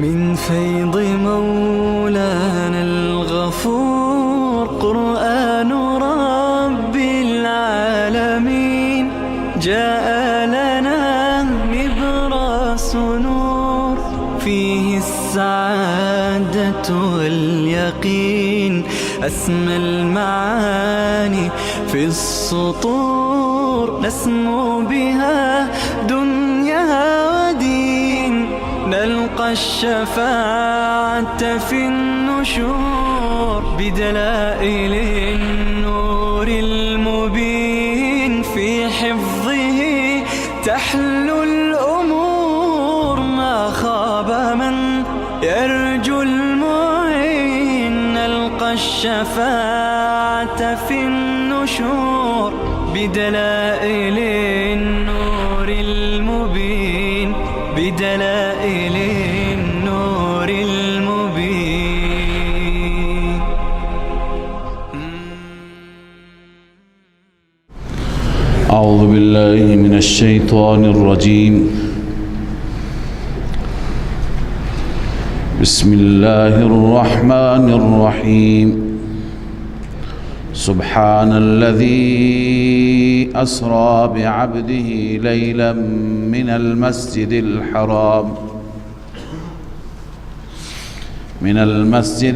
من فيض مولانا الغفور قرآن رب العالمين جاء لنا نبراس نور فيه السعادة واليقين أسمى المعاني في السطور نسمو بها دنيا ودين نلقى الشفاعة في النشور بدلائل النور المبين في حفظه تحلو الأمور ما خاب من يرجو المعين نلقى الشفاعة في النشور بدلائل النور المبين بدلائل النور المبين. أعوذ بالله من الشيطان الرجيم. بسم الله الرحمن الرحيم. سبحان الذي أسرى بعبده ليلا من المسجد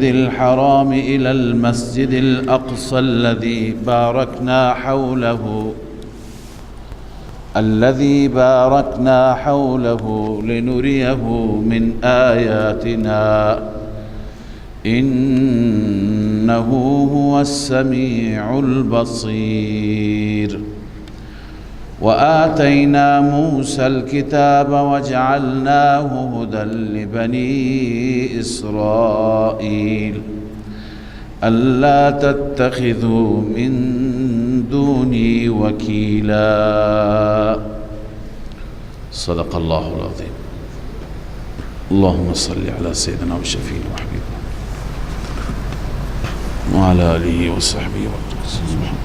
الحرام إلى المسجد الأقصى الذي باركنا حوله لنريه من آياتنا إنه هو السميع البصير. وآتينا موسى الكتاب وجعلناه هدى لبني إسرائيل ألا تتخذوا من دوني وكيلا. صدق الله العظيم. اللهم صل على سيدنا وشفينا وحبيبنا وعلى آله وصحبه وسلم.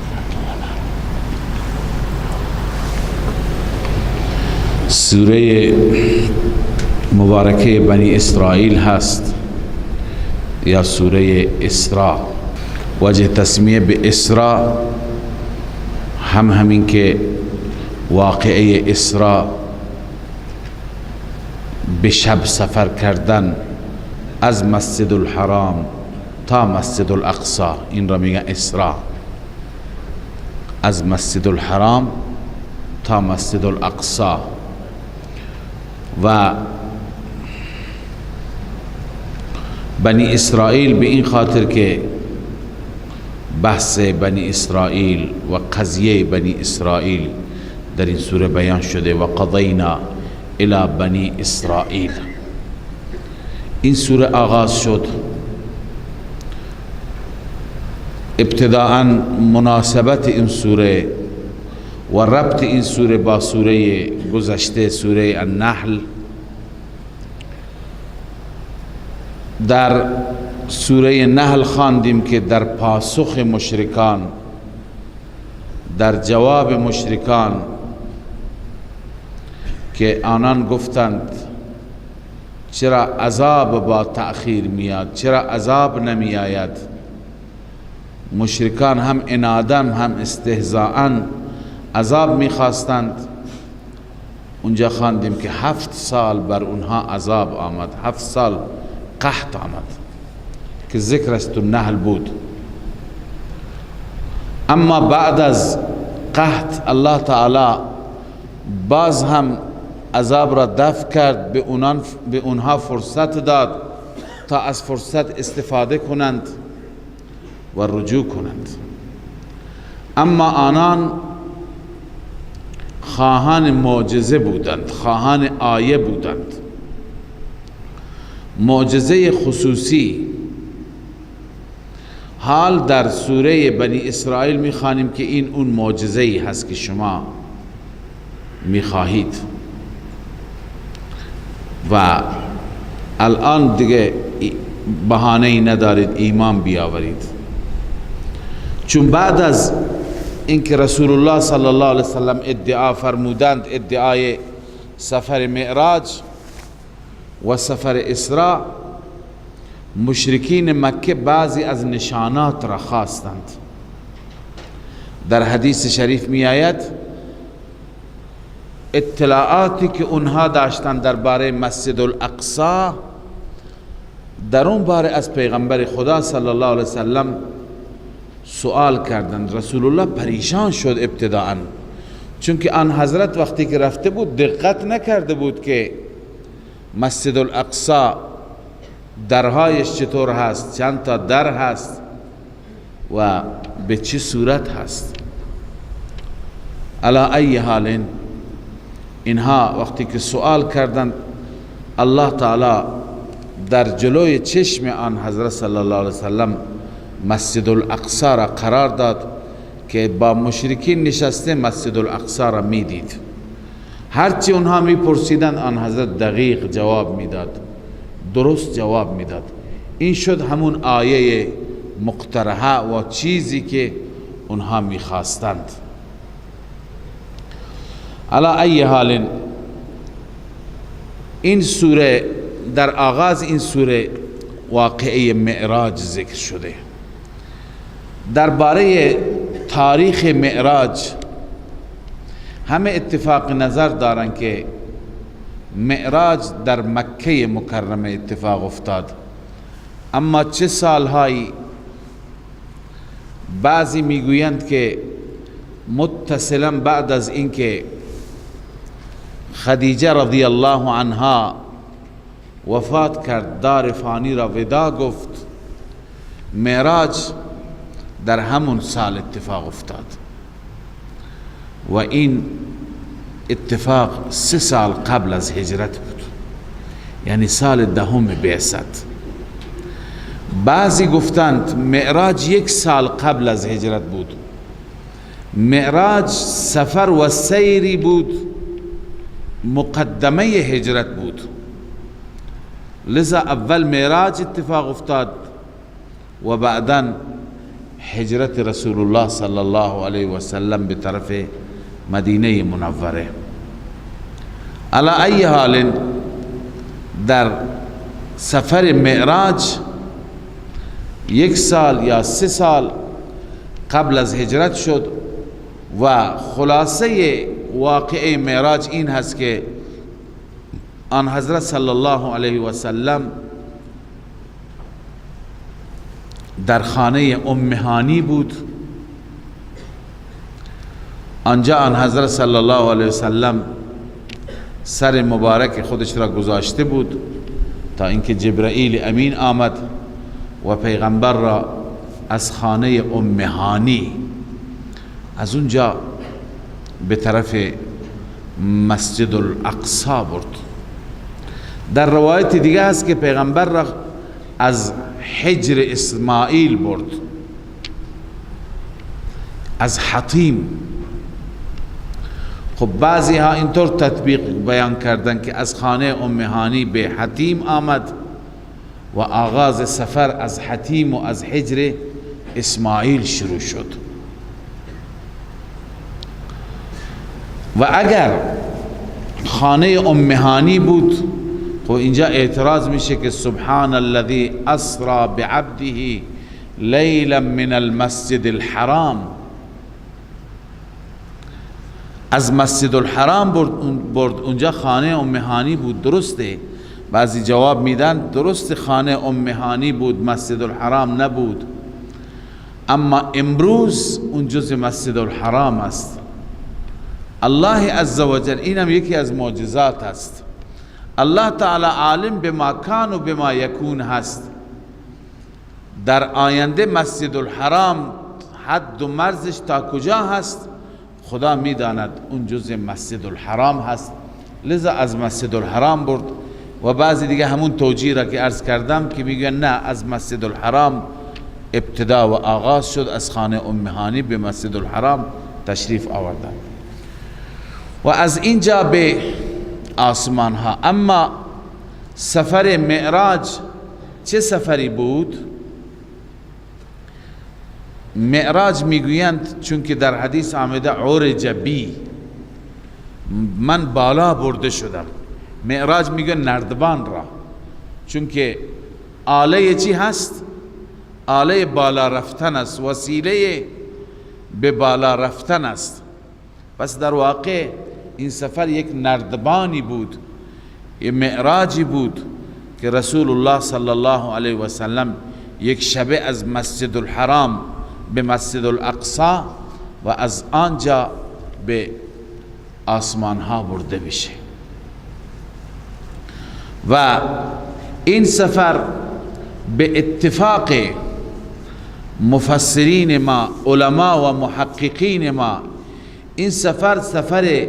سوره مبارکه بنی اسرائیل هست یا سوره اسراء. وجه تسمیه به اسراء همین که واقعه اسراء به شب سفر کردن از مسجد الحرام تا مسجد الاقصی، این را میگن اسراء. از مسجد الحرام تا مسجد الاقصی. و بنی اسرائیل به این خاطر که بحث بنی اسرائیل و قضیه بنی اسرائیل در این سوره بیان شده. و قضینا الی بنی اسرائیل. این سوره آغاز شد. ابتداءً مناسبت این سوره و ربط این سوره با سوره گذشته سوره النحل. در سوره نحل خواندیم که در پاسخ مشرکان، در جواب مشرکان که آنان گفتند چرا عذاب با تأخیر میاد، چرا عذاب نمی آید. مشرکان هم عناداً هم استهزاءً عذاب میخواستند. اونجا خواندیم که 7 سال بر اونها عذاب آمد، 7 سال قحط آمد که ذکرش تو نحل بود. اما بعد از قحط الله تعالی باز هم عذاب را دفع کرد، به اونها فرصت داد تا از فرصت استفاده کنند و رجوع کنند. اما آنان خواهان معجزه بودند، خواهان آیه بودند. معجزه خصوصی. حال در سوره بنی اسرائیل میخوانیم که این اون معجزه‌ای هست که شما میخواهید و الان دیگه بهانه‌ای ندارید ایمان بیاورید. چون بعد از اینکه رسول الله صلی الله علیه وسلم ادعا فرمودند، ادعای سفر معراج، و سفر اسراء مشرکین مکه بعضی از نشانات را خواستند. در حدیث شریف می آید اطلاعاتی که اونها داشتند درباره مسجد الاقصی در اون باره از پیغمبر خدا صلی الله علیه وسلم سوال کردند. رسول الله پریشان شد ابتداءً، چون که آن حضرت وقتی که رفته بود دقت نکرده بود که مسجد الاقصی درهایش چطور هست، چند تا در هست و به چه صورت هست. علی ای حال اینها وقتی که سوال کردند الله تعالی در جلوی چشم آن حضرت صلی الله علیه وسلم مسجد الاقصی را قرار داد که با مشرکین نشسته مسجد الاقصی را می دید. هرچی اونها می پرسیدند آن حضرت دقیق جواب می داد، درست جواب می داد. این شد همون آیه مقترحه و چیزی که اونها می خواستند. علی ای حال این سوره، در آغاز این سوره واقعه معراج ذکر شده. درباره تاریخ معراج همه اتفاق نظر دارن که معراج در مکه مکرمه اتفاق افتاد، اما چه سالهایی بعضی میگویند که متصلا بعد از اینکه خدیجه رضی الله عنها وفات کرد، دار فانی را ودا گفت، معراج در همون سال اتفاق افتاد و این اتفاق 3 سال قبل از هجرت بود، یعنی سال 10 بعثت. بعضی گفتند معراج 1 سال قبل از هجرت بود. معراج سفر و سیری بود، مقدمه هجرت بود، لذا اول معراج اتفاق افتاد و بعداً هجرت رسول الله صلی الله علیه و سلم به طرف مدینه منوره. علی ای حال در سفر معراج 1 سال یا 3 سال قبل از هجرت شد و خلاصه واقعه معراج این هست که آن حضرت صلی الله علیه و سلم در خانه ام هانی بود. آنجا آن حضرت صلی الله علیه و سلم سر مبارک خودش را گذاشته بود تا اینکه جبرائیل امین آمد و پیغمبر را از خانه ام هانی از اونجا به طرف مسجد الاقصی برد. در روایت دیگه هست که پیغمبر را از حجر اسماعیل برد، از حطیم. خب بعضی ها اینطور تطبیق بیان کردن که از خانه ام هانی به حطیم آمد و آغاز سفر از حطیم و از حجر اسماعیل شروع شد. و اگر خانه ام هانی بود خب اینجا اعتراض میشه که سبحان الذي اسرا بعبده لیلا من المسجد الحرام، از مسجد الحرام برد، اونجا خانه ام هانی بود. درسته، بعضی جواب میدن درست خانه ام هانی بود، مسجد الحرام نبود، اما امروز اون جزء مسجد الحرام است. الله عزوجل، اینم یکی از معجزات است. الله تعالی عالم بما کان و بما یکون هست. در آینده مسجد الحرام حد و مرزش تا کجا هست خدا میداند، اون جزء مسجد الحرام هست، لذا از مسجد الحرام برد. و بعضی دیگه همون توجیه را که عرض کردم که میگن نه، از مسجد الحرام ابتدا و آغاز شد، از خانه ام هانی به مسجد الحرام تشریف آوردند و از اینجا به آسمان ها. اما سفر معراج چه سفری بود؟ معراج میگویند چون که در حدیث آمده عرج بی، من بالا برده شدم، معراج میگه نردبان را، چون که آله چی هست؟ آله بالا رفتن است، وسیله به بالا رفتن است. پس در واقع این سفر یک نردبانی بود، یک معراجی بود که رسول الله صلی الله علیه و سلم یک شبه از مسجد الحرام به مسجد الاقصی و از آنجا به آسمان ها برده بشه. و این سفر به اتفاق مفسرین ما، علما و محققین ما، این سفر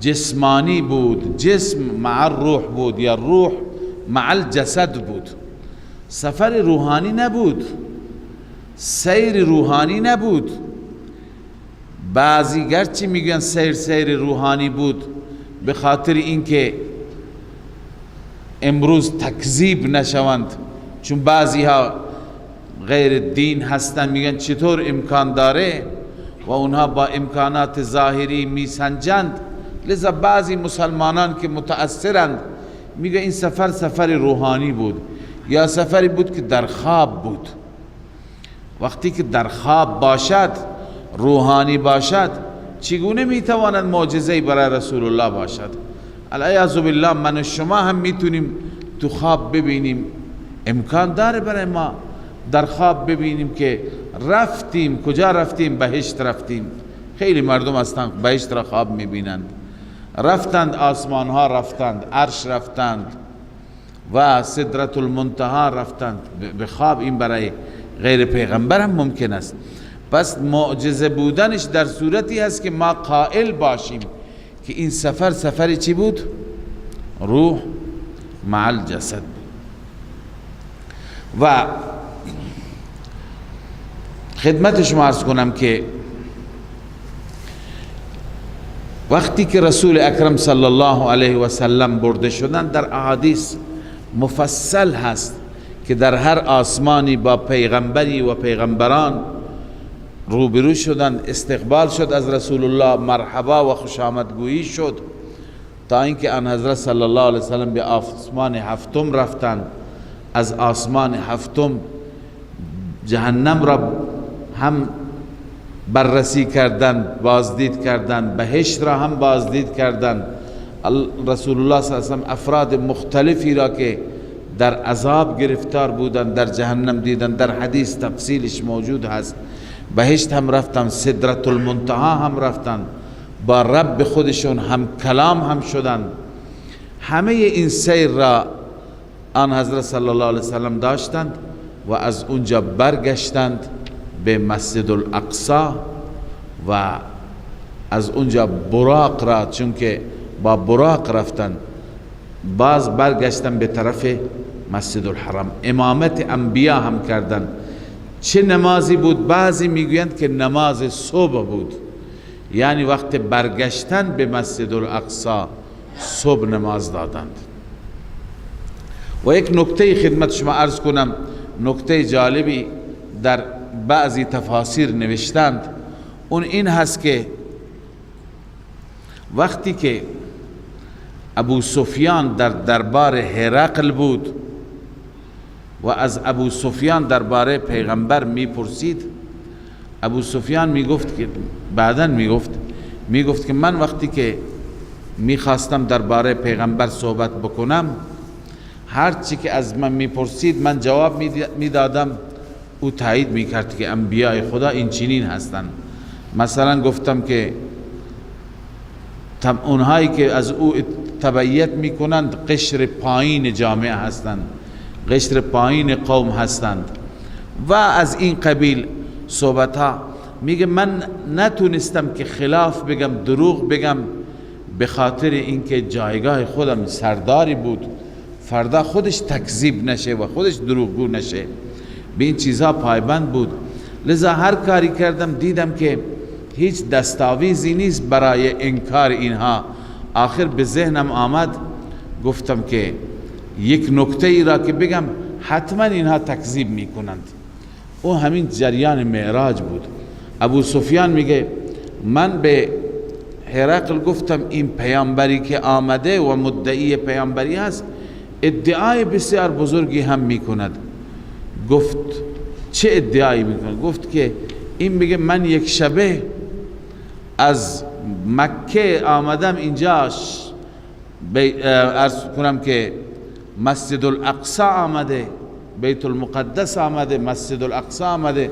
جسمانی بود، جسم مع الروح بود یا روح مع الجسد بود، سفر روحانی نبود، سیر روحانی نبود. بعضی گرچه میگن سیر روحانی بود به خاطر اینکه امروز تکذیب نشوند، چون بعضی ها غیر دین هستن میگن چطور امکان داره و اونها با امکانات ظاهری میسنجند، لذا بعضی مسلمانان که متأثرند میگه این سفر روحانی بود یا سفری بود که در خواب بود. وقتی که در خواب باشد، روحانی باشد، چگونه میتواند معجزه‌ای برای رسول الله باشد؟ العیاذ بالله من و شما هم میتونیم تو خواب ببینیم، امکان داره برای ما در خواب ببینیم که رفتیم، کجا رفتیم؟ بهشت رفتیم. خیلی مردم هستند بهشت را خواب میبینند، رفتند آسمان ها، رفتند عرش، رفتند و سدرة المنتهى رفتند به خواب. این برای غیر پیغمبر هم ممکن است. پس معجزه بودنش در صورتی هست که ما قائل باشیم که این سفر چی بود؟ روح مع الجسد. و خدمت شما عرض کنم که وقتی که رسول اکرم صلی الله علیه و سلم برده شدن، در احادیث مفصل هست که در هر آسمانی با پیغمبری و پیغمبران روبرو شدند، استقبال شد از رسول الله، مرحبا و خوش آمدگویی شد، تا اینکه آن حضرت صلی الله علیه و سلم به آسمان هفتم رفتند. از آسمان هفتم جهنم را هم بررسی کردند، بازدید کردند، بهشت را هم بازدید کردند. رسول الله صلی الله علیه و سلم افراد مختلفی را که در عذاب گرفتار بودند در جهنم دیدند، در حدیث تفصیلش موجود هست. بهشت هم رفتند، سدرة المنتهى هم رفتند، با رب خودشون هم کلام هم شدند. همه این سیر را آن حضرت صلی الله علیه وسلم داشتند و از اونجا برگشتند به مسجد الاقصی و از اونجا براق را، چون که با براق رفتند، باز برگشتن به طرف مسجد الحرام. امامت انبیا هم کردند. چه نمازی بود؟ بعضی میگویند که نماز صبح بود، یعنی وقت برگشتن به مسجد الاقصی صبح نماز دادند. و یک نکته خدمت شما عرض کنم، نکته جالبی در بعضی تفاسیر نوشتند، اون این هست که وقتی که ابو سفیان در دربار هرقل بود و از ابو سفیان درباره پیغمبر میپرسید، ابو سفیان میگفت که بعداً میگفت که من وقتی که میخواستم درباره پیغمبر صحبت بکنم، هر چی که از من میپرسید من جواب میدادم، او تایید میکرد که انبیاء خدا این چنین هستند. مثلا گفتم که اونهایی که از او تبعیت میکنند قشر پایین جامعه هستند، قشر پایین قوم هستند و از این قبیل صحبت ها. میگه من نتونستم که خلاف بگم، دروغ بگم، به خاطر اینکه جایگاه خودم سرداری بود، فردا خودش تکذیب نشه و خودش دروغگو نشه، به این چیزها پایبند بود. لذا هر کاری کردم دیدم که هیچ دستاویزی نیست برای انکار اینها. آخر به ذهنم آمد، گفتم که یک نکته ای را که بگم حتما اینها تکذیب میکنند. او همین جریان معراج بود. ابو سفیان میگه من به هرقل گفتم این پیامبری که آمده و مدعی پیامبری هست ادعای بسیار بزرگی هم میکند. گفت چه ادعایی میکند؟ گفت که این میگه من یک شبه از مکه آمدم اینجاش عرض کنم که مسجد الاقصی آمده، بیت المقدس آمده، مسجد الاقصی آمده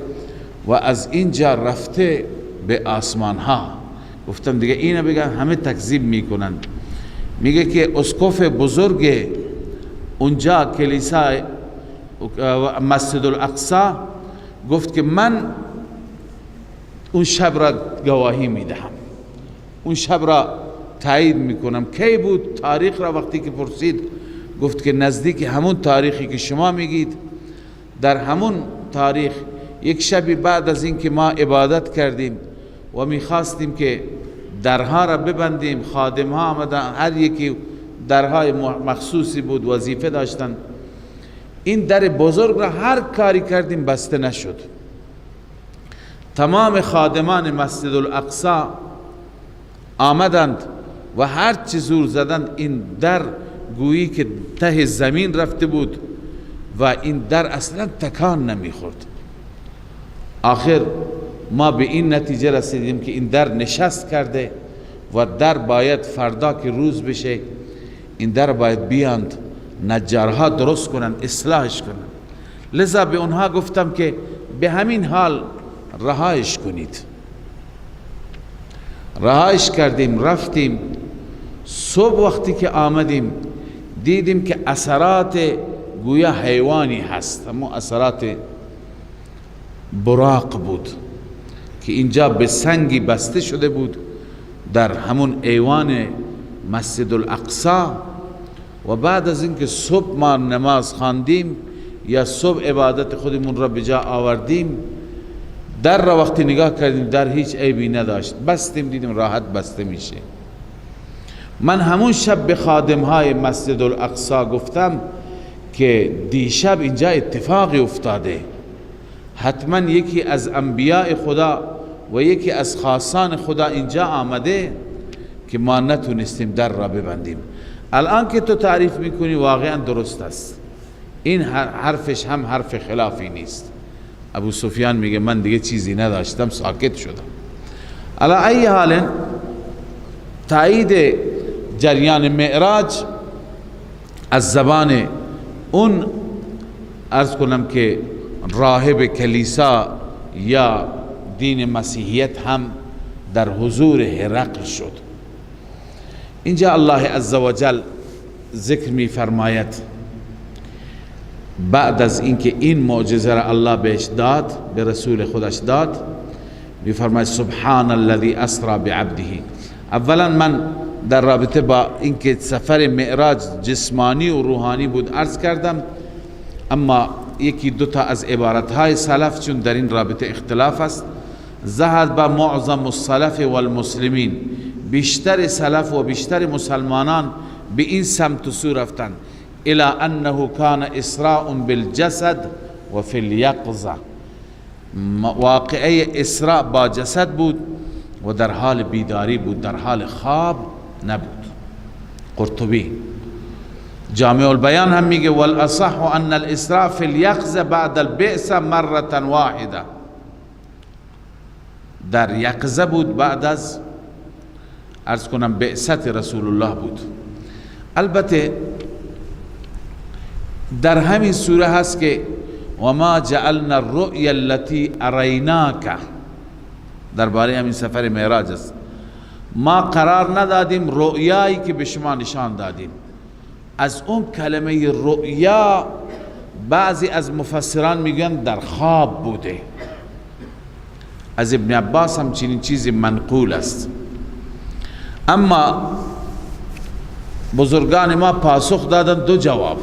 و از اینجا رفته به آسمان ها. گفتم دیگه اینو بگم همه تکذیب میکنن. میگه که اسقف بزرگ اونجا کلیسای مسجد الاقصی گفت که من اون شب را گواهی میدهم، اون شب را تایید میکنم. کی بود تاریخ را وقتی که پرسید گفت که نزدیک همون تاریخی که شما میگید، در همون تاریخ یک شبی بعد از این که ما عبادت کردیم و میخواستیم که درها را ببندیم، خادم ها آمدن، هر یکی درهای مخصوصی بود، وظیفه داشتن، این در بزرگ را هر کاری کردیم بسته نشد. تمام خادمان مسجد الاقصی آمدند و هر چی زور زدند این در گویی که ته زمین رفته بود و این در اصلا تکان نمیخورد. آخر ما به این نتیجه رسیدیم که این در نشست کرده و در باید فردا که روز بشه این در باید بیاند نجارها درست کنن، اصلاحش کنن. لذا به اونها گفتم که به همین حال رهایش کنید. رهایش کردیم، رفتیم. صبح وقتی که آمدیم دیدیم که اثرات گویا حیوانی هست، اما اثرات براق بود که اینجا به سنگی بسته شده بود در همون ایوان مسجد الاقصی. و بعد از اینکه صبح ما نماز خواندیم یا صبح عبادت خودمون را به جا آوردیم، در را وقتی نگاه کردیم در هیچ عیبی نداشت، بستیم دیدیم راحت بسته میشه. من همون شب به خادم های مسجد الاقصی گفتم که دیشب اینجا اتفاقی افتاده، حتما یکی از انبیاء خدا و یکی از خاصان خدا اینجا آمده که ما نتونستیم در را ببندیم. الان که تو تعریف میکنی واقعا درست است، این حرفش هم حرف خلافی نیست. ابو سفیان میگه من دیگه چیزی نداشتم، ساکت شدم. علی ای حال تایید جریان معراج از زبان اون عرض کنم که راهب کلیسا یا دین مسیحیت هم در حضور هرقل شد. اینجا الله عزوجل ذکر می فرماید بعد از اینکه این معجزه را الله بهش داد، به رسول خودش داد، می فرماید سبحان الذي اسرى بعبده. اولا من در رابطه با اینکه سفر معراج جسمانی و روحانی بود عرض کردم، اما یکی دوتا از عبارتهای سلف چون در این رابطه اختلاف است، ذهب معظم السلف والمسلمین، بیشتر سلف و بیشتر مسلمانان به این سمت و سو رفتند الی انه کان اسراء بالجسد و فی الیقظه، واقعه اسراء با جسد بود و در حال بیداری بود، در حال خواب نبود. قرطبی جامع البیان هم میگه والاصح ان الاسراء فی الیقظه بعد البعثه مره واحده، در یقظه بود بعد از عرض کنم بعثت رسول الله بود. البته در همین سوره هست که و ما جعلنا الرؤیا التي اریناک، درباره همین سفر معراج است، ما قرار ندادیم رؤیایی که به شما نشان دادیم. از اون کلمه رؤیا بعضی از مفسران میگن در خواب بوده، از ابن عباس هم چنین چیزی منقول است. اما بزرگان ما پاسخ دادن دو جواب.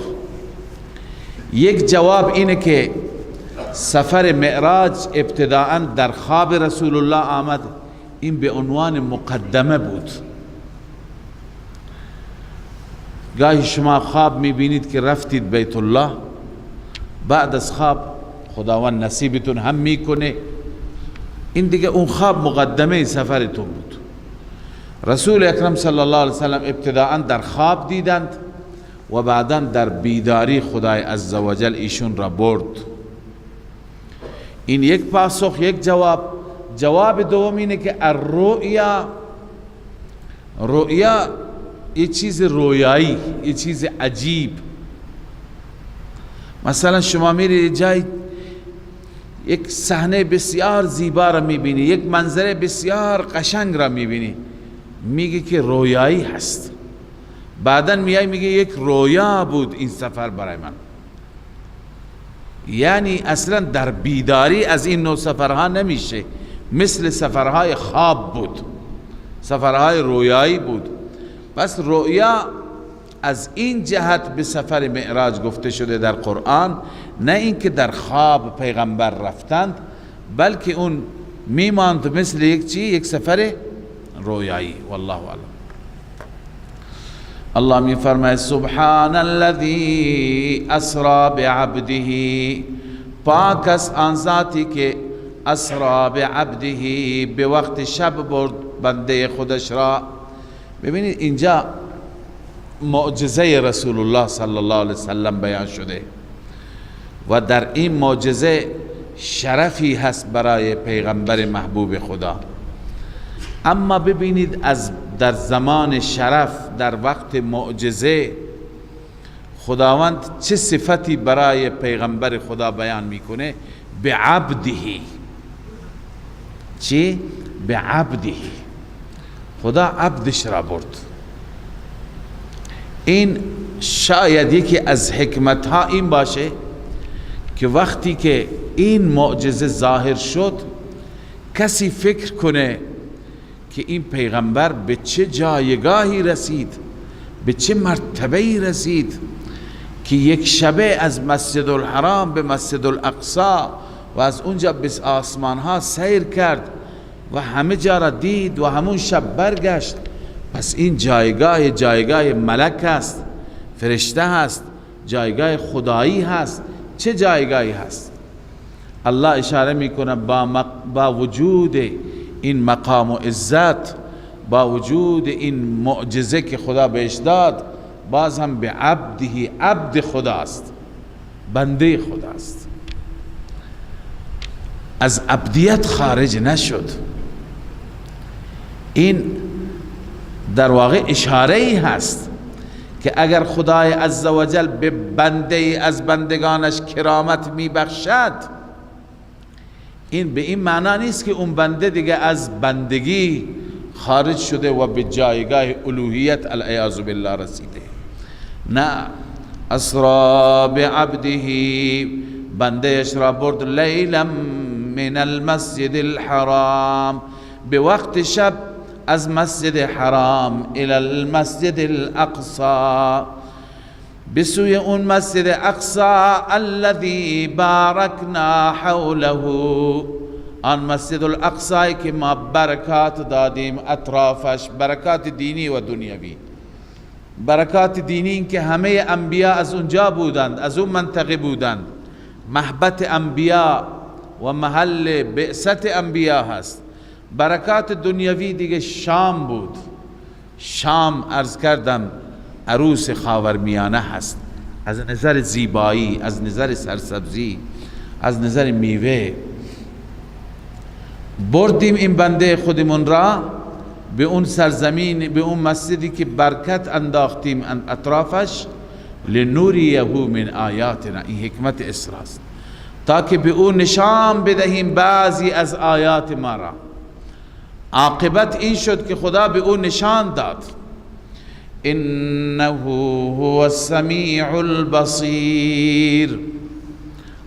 یک جواب اینه که سفر معراج ابتداءً در خواب رسول الله آمد، این به عنوان مقدمه بود. گاهی شما خواب میبینید که رفتید بیت الله، بعد از خواب خداوند نصیبتون هم میکنه، این دیگه اون خواب مقدمه سفرتون بود. رسول اکرم صلی الله علیه وسلم ابتداء در خواب دیدند و بعدا در بیداری خدای عزوجل ایشون را برد. این یک پاسخ، یک جواب. جواب دوم اینه که رؤیا یه چیز رویایی، یه چیز عجیب. مثلا شما میری جای یک صحنه بسیار زیبا را میبینی، یک منظره بسیار قشنگ را میبینی، میگه که رویایی هست. بعدا میای میگه یک رویا بود این سفر برای من. یعنی اصلا در بیداری از این نوع سفرها نمیشه، مثل سفرهای خواب بود، سفرهای رویایی بود. پس رؤیا از این جهت به سفر معراج گفته شده در قرآن، نه اینکه در خواب پیغمبر رفتند، بلکه اون میماند مثل یک سفر رویایی. والله اعلم. الله می فرماید سبحان الذی اسرا بعبده، پاک است آن ذاتی که اسرا بعبده، به وقت شب برد بنده خودش را. ببینید اینجا معجزه رسول الله صلی الله علیه وسلم بیان شده و در این معجزه شرفی هست برای پیغمبر محبوب خدا. اما ببینید در زمان شرف، در وقت معجزه، خداوند چه صفتی برای پیغمبر خدا بیان میکنه؟ بعبده. چی؟ بعبده. خدا عبدش را برد. این شاید یکی از حکمت ها این باشه که وقتی که این معجزه ظاهر شد، کسی فکر کنه که این پیغمبر به چه جایگاهی رسید، به چه مرتبه‌ای رسید که یک شبه از مسجد الحرام به مسجد الاقصی و از اونجا به آسمان ها سیر کرد و همه جا را دید و همون شب برگشت. پس این جایگاه ملک هست، فرشته هست، جایگاه خدایی هست. چه جایگاهی هست؟ الله اشاره میکنه با وجود این مقام و عزت، با وجود این معجزه که خدا بهش داد، باز هم به عبده، عبد خداست، بنده خداست، از عبدیت خارج نشد. این در واقع اشاره ای هست که اگر خدای عزوجل به بنده از بندگانش کرامت میبخشد، این به این معنا نیست که اون بنده دیگه از بندگی خارج شده و به جایگاه الوهیت العیاذ بالله رسیده. نه، اسرا بعبده، بنده اش را برد لیلا من المسجد الحرام، به وقت شب از مسجد حرام الى المسجد الاقصى، بسوی اون مسجد اقصا الذي بارکنا حوله، آن مسجد الاقصی که ما برکات دادیم اطرافش، برکات دینی و دنیوی. برکات دینی این که همه انبیا از اونجا بودند، از اون منطقه بودند، محبت انبیا و محل بعثت انبیا هست. برکات دنیوی دیگه شام بود. شام عرض کردم عروس خاورمیانه هست، از نظر زیبایی، از نظر سرسبزی، از نظر میوه. بردیم این بنده خودمون را به اون سرزمین، به اون مسجدی که برکت انداختیم اطرافش، لنوریه من آیاتنا، این حکمت اسراست، تا که به اون نشان بدهیم بعضی از آیات ما را. عاقبت این شد که خدا به اون نشان داد، انه هو السمیع البصیر،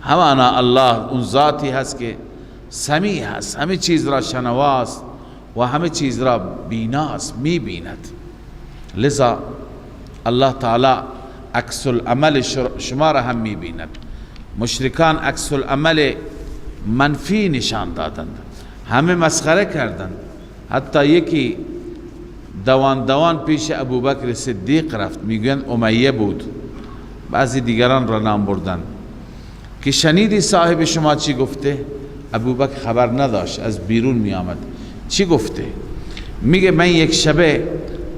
همانا الله اون ذاتی هست که سمیع هست، همه چیز را شنواست و همه چیز را بیناست، میبیند. لذا الله تعالی عکس العمل شما را هم میبیند. مشرکان عکس العمل منفی نشان دادند، همه مسخره کردند. حتی یکی دوان پیش ابوبکر صدیق رفت، میگن امیه بود، بعضی دیگران را نام بردن، که شنیدی صاحب شما چی گفته؟ ابوبکر خبر نداشت، از بیرون می آمد. چی گفته؟ میگه من یک شبه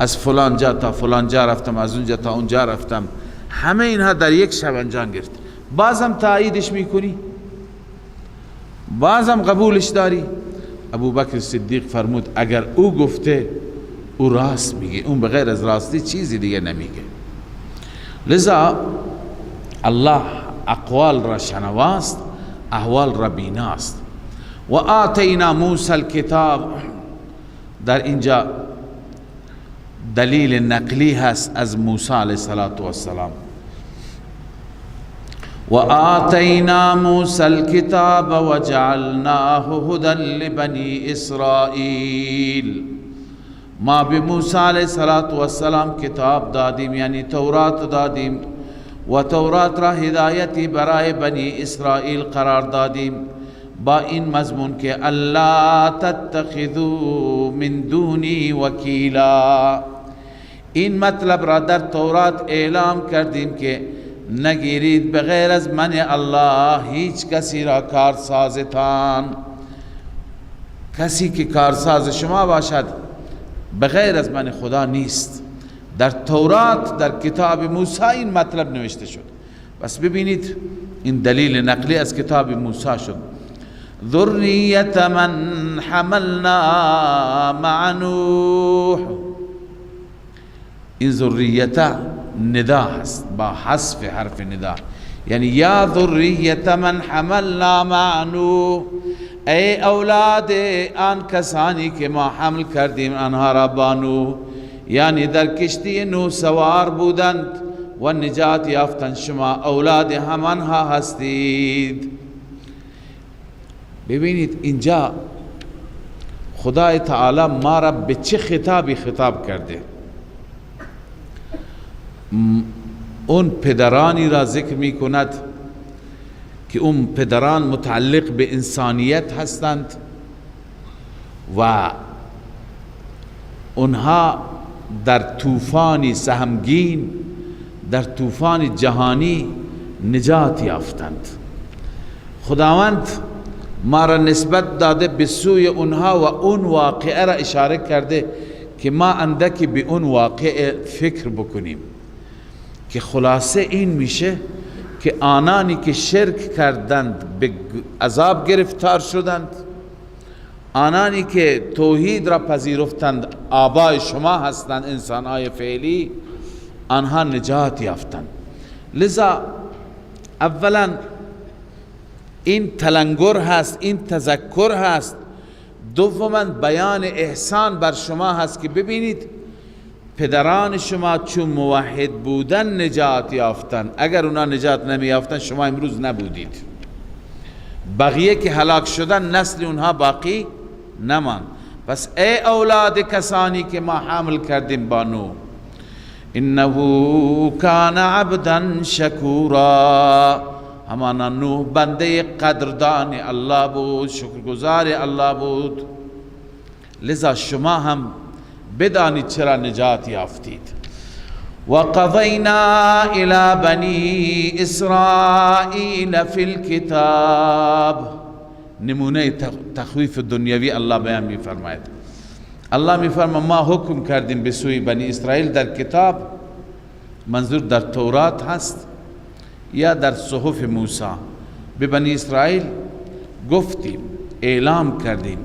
از فلان جا تا فلان جا رفتم، از اونجا تا اونجا رفتم، همه اینها در یک شب انجام گرفت. بازم تاییدش میکنی؟ بازم قبولش داری؟ ابوبکر صدیق فرمود اگر او گفته او راست میگه، اون بغیر از راستی چیزی دیگه نمیگه. لذا الله اقوال را شنواست، احوال را بیناست. و آتینا موسی الکتاب، در اینجا دلیل نقلی هست از موسی علیه السلام. و آتینا موسی الکتاب و جعلناه هدی لبنی اسرائیل، ما به موسی علیه السلام کتاب دادیم، یعنی تورات دادیم، و تورات را هدایتی برای بنی اسرائیل قرار دادیم با این مضمون که الا تتخذوا من دونی وکیلا. این مطلب را در تورات اعلام کردیم که نگیرید بغیر از من الله هیچ کسی را کارسازتان. کسی که کارساز شما باشد بغیر از من خدا نیست. در تورات در کتاب موسی این مطلب نوشته شد. بس ببینید این دلیل نقلی از کتاب موسی شد. ذریت من حملنا مع نوح، این ذریت ندا هست با حذف حرف ندا، یعنی یا ذریت من حملنا مع نوح، ای اولاد آن کسانی که ما حمل کردیم آنها را با نوح، یعنی در کشتی نوح سوار بودند و نجات یافتند، شما اولاد همانها هستید. ببینید اینجا خدای تعالی ما را به چه خطابی خطاب کرده؟ اون پدرانی را ذکر می کند که اون پدران متعلق به انسانیت هستند و اونها در طوفانی سهمگین، در طوفان جهانی نجات یافتند. خداوند ما را نسبت داده به سوی اونها و اون واقعه را اشاره کرده که ما اندکی به اون واقعه فکر بکنیم، که خلاصه این میشه که آنانی که شرک کردند به عذاب گرفتار شدند، آنانی که توحید را پذیرفتند، آبای شما هستند انسانهای فعلی، آنها نجات یافتند. لذا اولا این تلنگر هست، این تذکر هست. دوما بیان احسان بر شما هست که ببینید پدران شما چون موحد بودن نجات یافتن، اگر اونا نجات نمی یافتن شما امروز نبودید. بقیه که هلاک شدن نسل اونها باقی نمان. پس ای اولاد کسانی که ما حمل کردیم با نوح، انه کان عبدا شکورا، همانا نوح بنده قدردان الله بود، شکرگزار الله بود. لذا شما هم بدانید چرا نجات یافتید. و قضینا الی بنی اسرائیل فی الکتاب، نمونه تخویف دنیوی الله بیان می فرماید. الله می فرماید ما حکم کردیم به سوی بنی اسرائیل در کتاب، منظور در تورات هست یا در صحف موسی. به بنی اسرائیل گفتیم، اعلام کردیم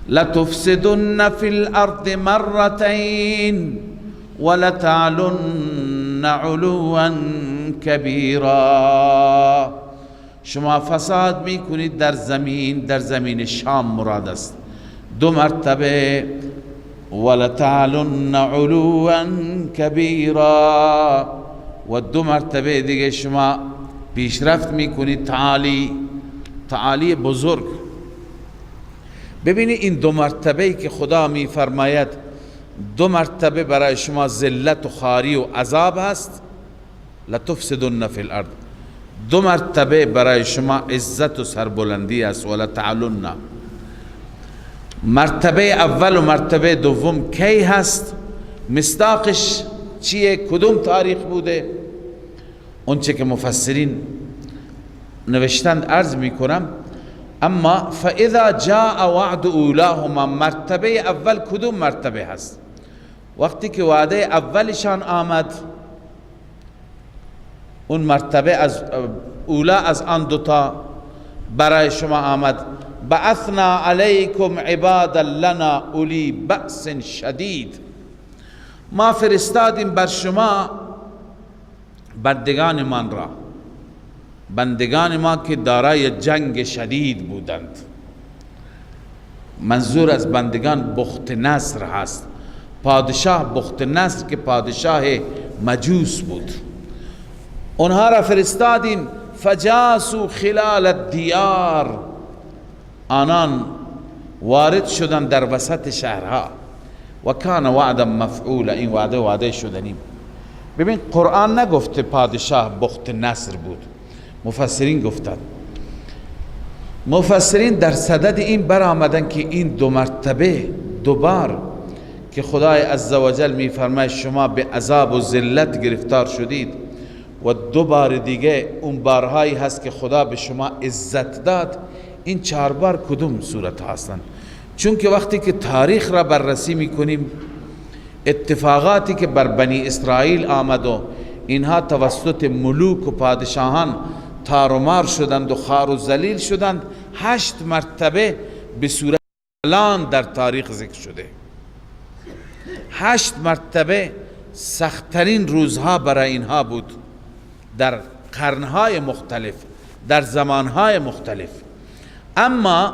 لتفسدن فی الارض مرتين ولتعلن علوا کبیرا، شما فساد میکنید در زمین، در زمین شام مراد است، 2 مرتبه، ولتعلن علوا کبیرا، و 2 مرتبه دیگه شما پیشرفت میکنید تعالی بزرگ. ببینید این 2 مرتبه که خدا میفرماید 2 مرتبه برای شما ذلت و خواری و عذاب هست، لتفسدن فی الارض، 2 مرتبه برای شما عزت و سربلندی است، ولا تعلن. مرتبه اول و مرتبه دوم کی هست؟ مصداقش چیه؟ کدوم تاریخ بوده؟ اون چه که مفسرین نوشتند عرض میکنم. اما فاذا جاء وعد اولاهما، مرتبه اول کدوم مرتبه هست؟ وقتی که وعده اولشان آمد، اون مرتبه از اولا از آن دوتا برای شما آمد. بعثنا علیکم عبادا لنا اولی بأس شدید، ما فرستادیم بر شما بندگان را، بندگان ما که دارای جنگ شدید بودند. منظور از بندگان بخت نصر هست، پادشاه بخت نصر که پادشاه مجوس بود. اونها را فرستادیم. فجاسوا خلال الدیار، آنان وارد شدن در وسط شهرها. و کان وعدا مفعولا، این وعده شدنی. ببین قرآن نگفته پادشاه بخت نصر بود، مفسرین گفتند. مفسرین در صدد این برآمدن که این دو مرتبه دوبار که خدای عزوجل می فرماید شما به عذاب و ذلت گرفتار شدید، و دو بار دیگه اون بارهایی هست که خدا به شما عزت داد، این 4 بار کدوم صورت هستند؟ چون که وقتی که تاریخ را بررسی میکنیم، اتفاقاتی که بر بنی اسرائیل آمد و اینها توسط ملوک و پادشاهان تارومار شدند و خوار و ذلیل شدند، 8 مرتبه به صورت اعلان در تاریخ ذکر شده. 8 مرتبه سختترین روزها برای اینها بود در قرنهای مختلف، در زمانهای مختلف. اما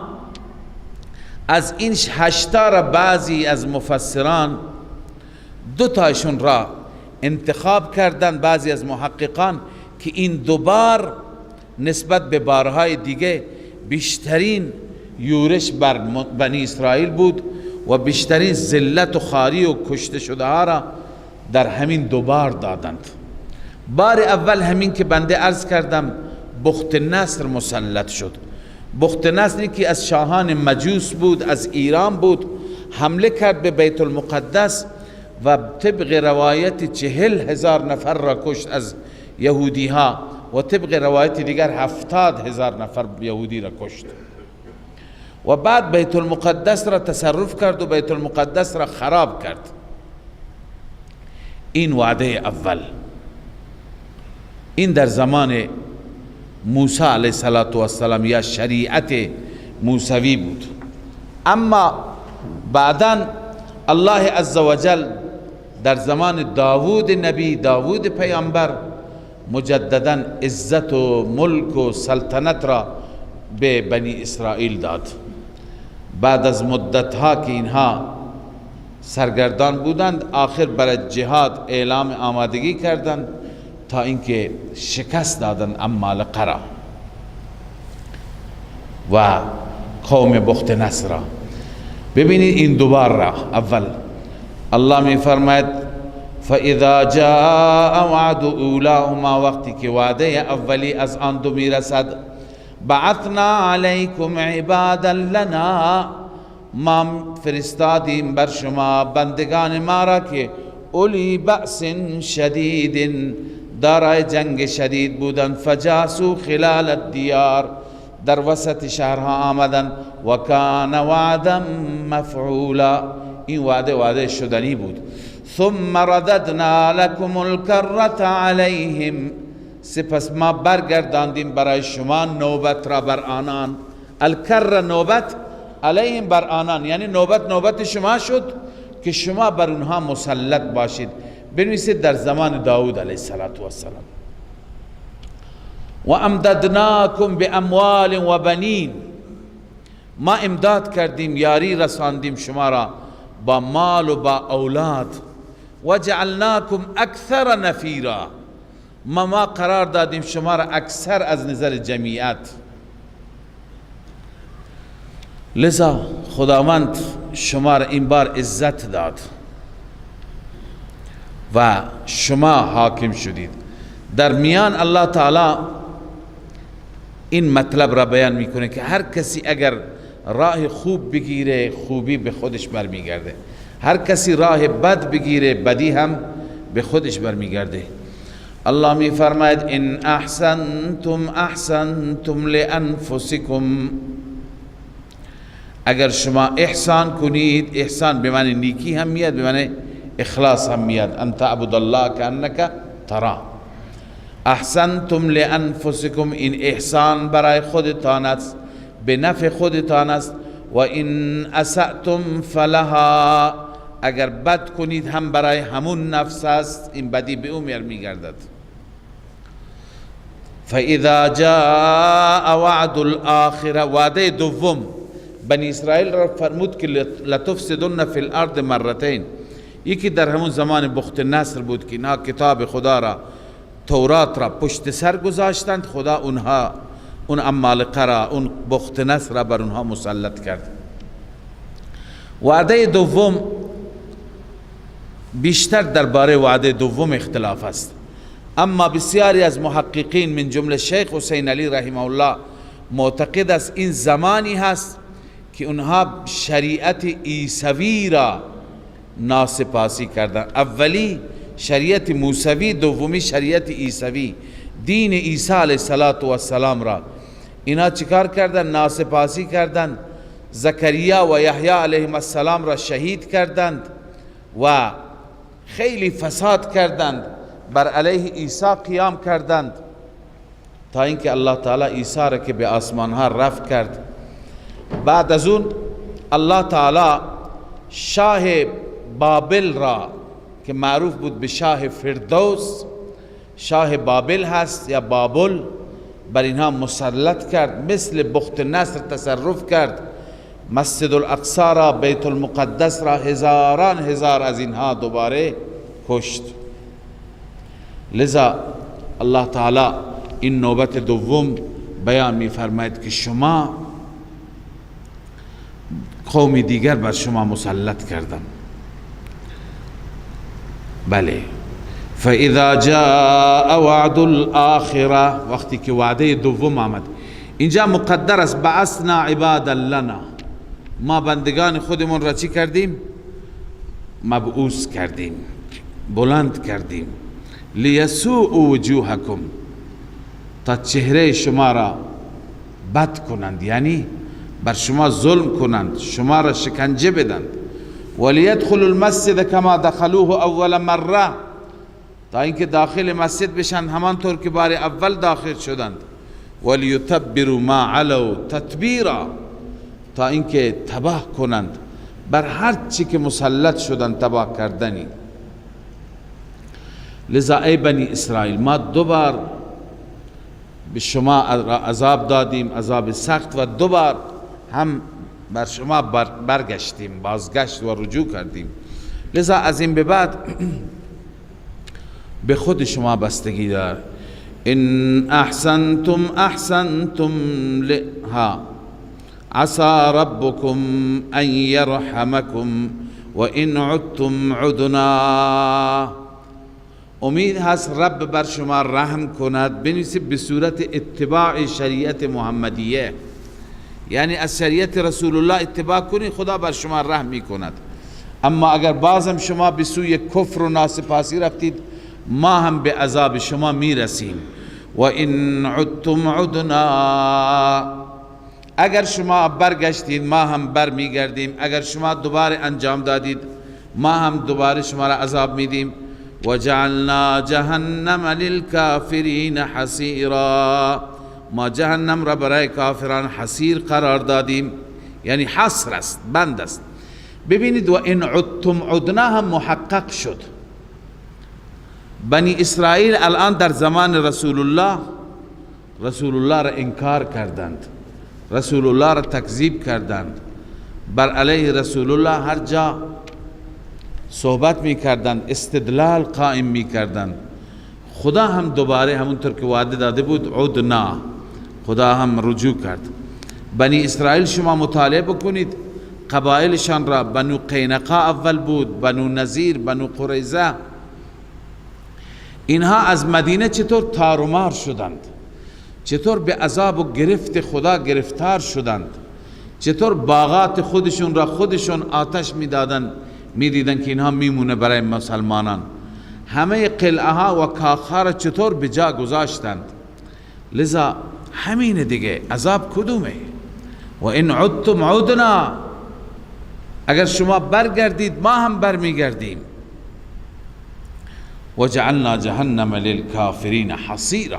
از این 8 را بعضی از مفسران 2 تاشون را انتخاب کردن، بعضی از محققان، که این 2 بار نسبت به بارهای دیگه بیشترین یورش بر بنی اسرائیل بود و بیشترین ذلت و خواری و کشته شده ها را در همین 2 بار دادند. بار اول همین که بنده عرض کردم بخت نصر مسلط شد. بخت نصری که از شاهان مجوس بود، از ایران بود، حمله کرد به بیت المقدس و طبق روایت 40,000 نفر را کشت از یهودی ها و طبق روایت دیگر 70,000 نفر یهودی را کشت و بعد بیت المقدس را تصرف کرد و بیت المقدس را خراب کرد. این وعده اول، این در زمان موسی علیه السلام یا شریعت موسوی بود. اما بعداً الله عزوجل در زمان داوود نبی، داوود پیامبر، مجدداً عزت و ملک و سلطنت را به بنی اسرائیل داد. بعد از مدتها که اینها سرگردان بودند، آخر برای جهاد اعلام آمادگی کردند تا اینکه شکست دادن عمالقه را و قوم بخت نصر را. ببینید این 2 بار را. اول الله می فرماید فاذا جاء وعد اولاهما، وقتی که وعده اولی از آن 2 می رسد، بعثنا علیکم عبادا لنا، ما فرستادیم بر شما بندگان ما را که اولی بأس شدید، دارای جنگ شدید بودند. فجاسوا خلال الدیار، در وسط شهرها آمدند. و کان وعدا مفعولا، این وعده شدنی بود. ثم رددنا لكم الكرة علیهم، سپس ما برگرداندیم برای شما نوبت را بر آنان. الکر نوبت، علیهم بر آنان، یعنی نوبت شما شد که شما بر اونها مسلط باشید. بنویسید در زمان داود علیه السلام. و امددناکم باموال و بنین، ما امداد کردیم، یاری رساندیم شما را با مال و با اولاد. و جعلناکم اکثر نفیرا، ما قرار دادیم شما را اکثر از نظر جمعیت. لذا خداوند شما را این بار عزت داد و شما حاکم شدید. در میان الله تعالی این مطلب را بیان میکنه که هر کسی اگر راه خوب بگیره، خوبی به خودش برمیگرده. هر کسی راه بد بگیره، بدی هم به خودش برمیگرده. الله می فرماید ان احسنتم احسنتم لانفسکم، اگر شما احسان کنید، احسان به معنی نیکی هم میاد، به معنی اخلاص هم میاد. ان تعبد الله کانک تراه. احسنتم لانفسکم، این احسان برای خودتان است، به نفع خودتان است. و ان اسأتم فلها، اگر بد کنید هم برای همون نفس است، این بدی به اون میگردد. فاذا جاء وعد الاخره، وعده دوم بنی اسرائیل را فرمود که لتفسدن فی الارض مرتين. یکی در همون زمان بخت نصر بود که اینها کتاب خدا را، تورات را پشت سر گذاشتند، خدا اون عمالقه را، اون بخت نصر را بر اونها مسلط کرد. وعده دوم بیشتر درباره وعده دوم اختلاف است، اما بسیاری از محققین من جمله شیخ حسین علی رحمه الله معتقد است این زمانی هست که اونها شریعت عیسوی را ناسپاسی کردند. اولی شریعت موسوی، دومی شریعت عیسوی، دین عیسی علیه السلام را اینا چیکار کردند؟ ناسپاسی کردند. زکریا و یحیی علیهم السلام را شهید کردند و خیلی فساد کردند، بر علیه عیسی قیام کردند، تا اینکه الله تعالی عیسی را که به آسمان ها رفع کرد. بعد از اون الله تعالی شاه بابل را که معروف بود به شاه فردوس، شاه بابل هست یا بابل، بر اینها مسلط کرد، مثل بخت نصر تصرف کرد. مسجد الاقصی را، بیت المقدس را، هزاران هزار از اینها دوباره کشت. لذا الله تعالی این نوبت دوم بیان می فرماید که شما قومی دیگر بر شما مسلط کردم. بله، فاذا جاء وعد الاخره، وقتی که وعده دوم آمد. اینجا مقدر است بعثنا عبادا لنا، ما بندگان خودمون را چی کردیم؟ مبعوث کردیم، بلند کردیم. لیسوء وجوهکم، تا چهره شما را بد کنند، یعنی بر شما ظلم کنند، شما را شکنجه بدند. ولیدخلوا المسجد کما دخلوه اول مره، تا اینکه داخل مسجد بشن همانطور که بار اول داخل شدند. ولیتبروا ما علوا تتبیرا، تا اینکه تباه کنند بر هر چی که مسلط شدند تباه کردنی. لذا ای بنی اسرائیل، ما دوبار به شما عذاب دادیم، عذاب سخت، و دوبار هم بر شما برگشتیم، بازگشت و رجوع کردیم. لذا از این به بعد به خود شما بستگی دار. ان احسنتم احسنتم لها عسى ربكم ان يرحمكم وان عدتم عدنا. امید هست رب بر شما رحم کند، بنویسید به صورت اتباع شریعت محمدیه، یعنی از شریعت رسول الله اتباع کنید، خدا بر شما رحم می کند. اما اگر بازم شما به سوی کفر و ناسپاسی رفتید، ما هم به عذاب شما می رسیم. و ان عدتم عدنا، اگر شما برگشتید ما هم بر می گردیم، اگر شما دوباره انجام دادید ما هم دوباره شما را عذاب میدیم. و جعلنا جهنم للکافرین حصیرا، ما جهنم را برای کافران حصیر قرار دادیم، یعنی حصر است، بند است. ببینید و ان عدتم عدنا هم محقق شد. بنی اسرائیل الان در زمان رسول الله را انکار کردند، رسول الله را تکذیب کردند، بر علیه رسول الله هر جا صحبت می کردند، استدلال قائم می کردند. خدا هم دوباره همونطور که وعده داده بود عدنا، خدا هم رجوع کرد. بنی اسرائیل شما مطالعه بکنید قبایلشان را، بنو قینقاع اول بود، بنو نذیر، بنو قریظه، اینها از مدینه چطور تارومار شدند، چطور به عذاب و گرفت خدا گرفتار شدند، چطور باغات خودشون را خودشون آتش میدیدن که اینها میمونه برای مسلمانان، همه قلعه ها و کاخها را چطور به جا گذاشتند. لذا همین دیگه، عذاب کدومه؟ و این عدتم عدنا، اگر شما برگردید ما هم برمیگردیم. و جعلنا جهنم للکافرین حصیرا،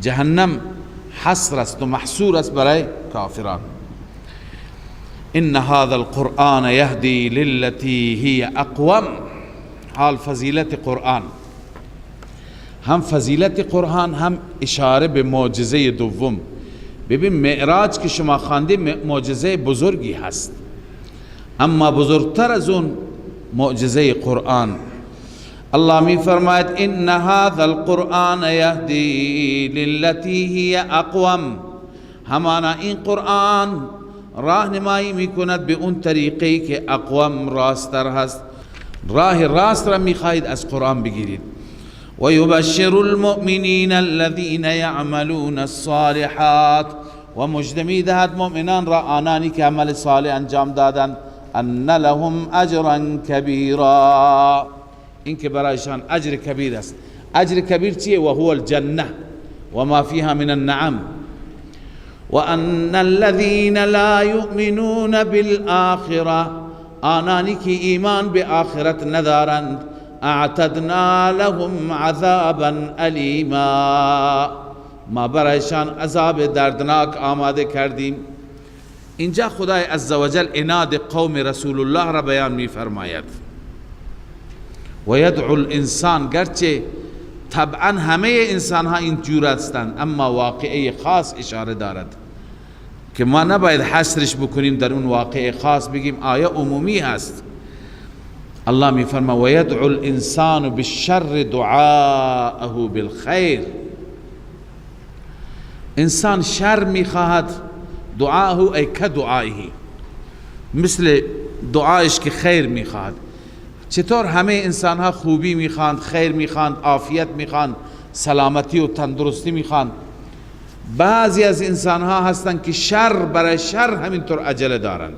جهنم حصر است و محصور است برای کافران. ان هذا القرآن یهدی للتی هی اقوم. حال فضیلت قرآن، هم فضیلت قرآن هم اشاره به معجزه دوم. ببین معراج که شما خوانده معجزه بزرگی هست، اما بزرگتر از اون معجزه قرآن. الله می فرماید ان هذا القرآن یهدی للتی هی اقوم، همانا این قرآن راهنمایی می کند به اون طریقی که اقوم راستر هست. راه راست را می خواهید از قرآن بگیرید. و یبشر المؤمنین الذین یعملون الصالحات، و مژده می دهد مؤمنان را، آنانی که عمل صالح انجام دادند، ان لهم اجرا کبیرا، این که برایشان اجر کبیر است. اجر کبیر چیه؟ و هو الجنه و ما فیها من النعم. و ان الذین لا یؤمنون بالآخرة، آنانی که ایمان به آخرت ندارند، اعتدنا لهم عذابا الیما، ما برایشان عذاب دردناک آماده کردیم. اینجا خدای عزوجل عناد قوم رسول الله را بیان می فرماید. و یدعو الانسان، گرچه طبعا همه انسان ها این جور هستند، اما واقعه خاص اشاره دارد که ما نباید حصرش بکنیم در اون واقعه خاص، بگیم آیه عمومی هست. الله می فرما و یدعو الانسان بالشر دعاءه بالخیر، انسان شر می خواهد، دعاءه ای کدعائه، مثل دعایش که خیر می خواهد. چطور همه انسان ها خوبی می خواهند، خیر می خواهند، عافیت می خواهند، سلامتی و تندرستی می خواهند، بعضی از انسان ها هستند که شر برای شر همینطور عجله دارند.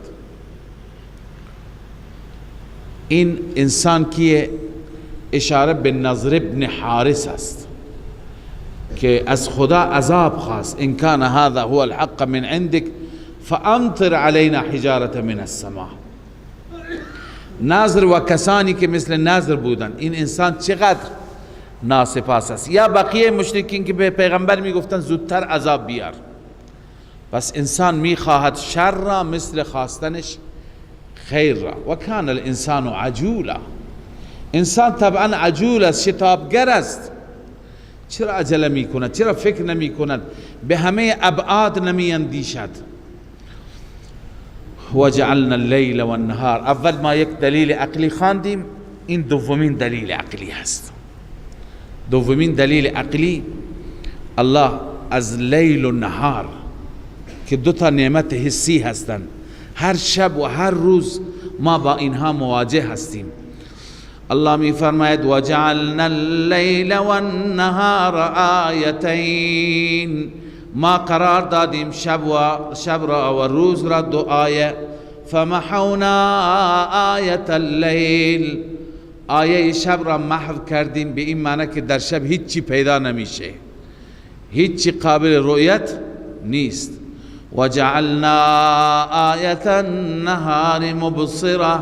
این انسان که اشاره به نضر ابن حارس است که از خدا عذاب خواست، ان کان هذا هو الحق من عندك فامطر علينا حجارة من السماء. ناظر و کسانی که مثل ناظر بودن، این انسان چقدر ناسپاس است. یا بقیه مشرکین که به پیغمبر میگفتن زودتر عذاب بیار. پس انسان میخواهد شر را مثل خواستنش خیر را. و کان الانسان عجولا، انسان طبعا عجول است، شتابگر است. چرا عجله میکند؟ چرا فکر نمیکند؟ به همه ابعاد نمیاندیشد. وجعلنا اللیل و النهار، اول ما یک دلیل عقلی خواندیم، این دومین دلیل عقلی هست. دومین دلیل عقلی، الله از لیل و نهار که دو تا نعمت حسی هستند، هر شب و هر روز ما با اینها مواجه هستیم. الله می فرماید وجعلنا اللیل و النهار آیتین، ما قرار دادیم شب را و روز را دو آیه. فمحونا آیت اللیل، آیه شب را محو کردیم، به این معنی که در شب هیچی پیدا نمیشه، هیچی قابل رؤیت نیست. وجعلنا آیت النهار مبصره،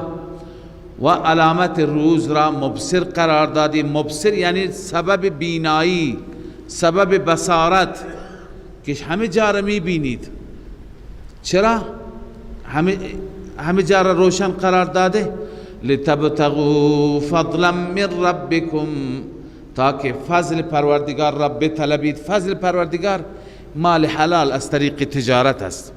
و علامت روز را مبصر قرار دادیم. مبصر یعنی سبب بینایی، سبب بصارت، که همه جا را میبینید. چرا همه جا را روشن قرار داده؟ لتبتغوا فضلا من ربکم، تاکه فضل پروردگار را بطلبید. فضل پروردگار مال حلال از طریق تجارت است.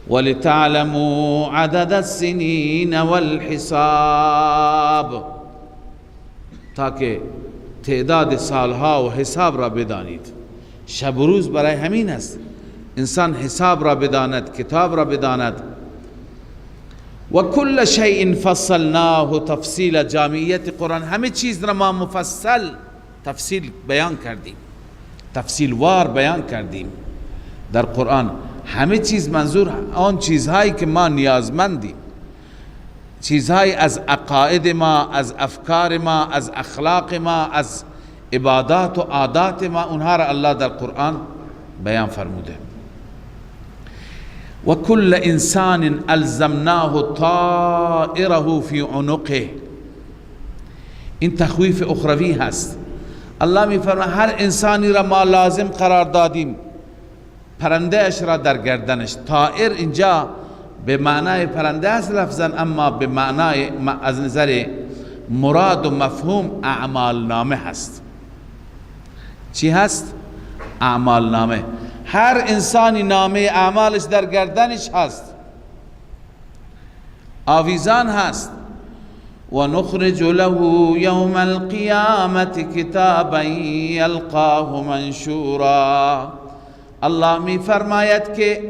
ولتعلموا عدد السنین والحساب، تاکه تعداد سالها و حساب را بدانید. شب و روز برای همین است، انسان حساب را بداند، کتاب را بداند. و کل شیء فصلناه تفصیل، جامعیت قرآن، همه چیز را ما مفصل تفصیل بیان کردیم، تفصیل وار بیان کردیم در قرآن. همه چیز منظور آن چیزهایی که ما نیازمندیم، چیزهایی از عقاید ما، از افکار ما، از اخلاق ما، از عبادات و عادات ما، اونها را الله در قرآن بیان فرموده. و کل انسان الزمناه طائره فی عنقه. این تخویف اخروی هست. الله می فرماید هر انسانی را ما لازم قرار دادیم پرنده اش را در گردنش. طائر اینجا به معنای پرنده است لفظا، اما به معنای از نظر مراد و مفهوم اعمال نامه هست. چی هست؟ اعمال نامه. هر انسانی نامه اعمالش در گردنش هست، آویزان هست. و نخرج له یوم القیامت کتابا یلقاه منشورا. الله می فرماید که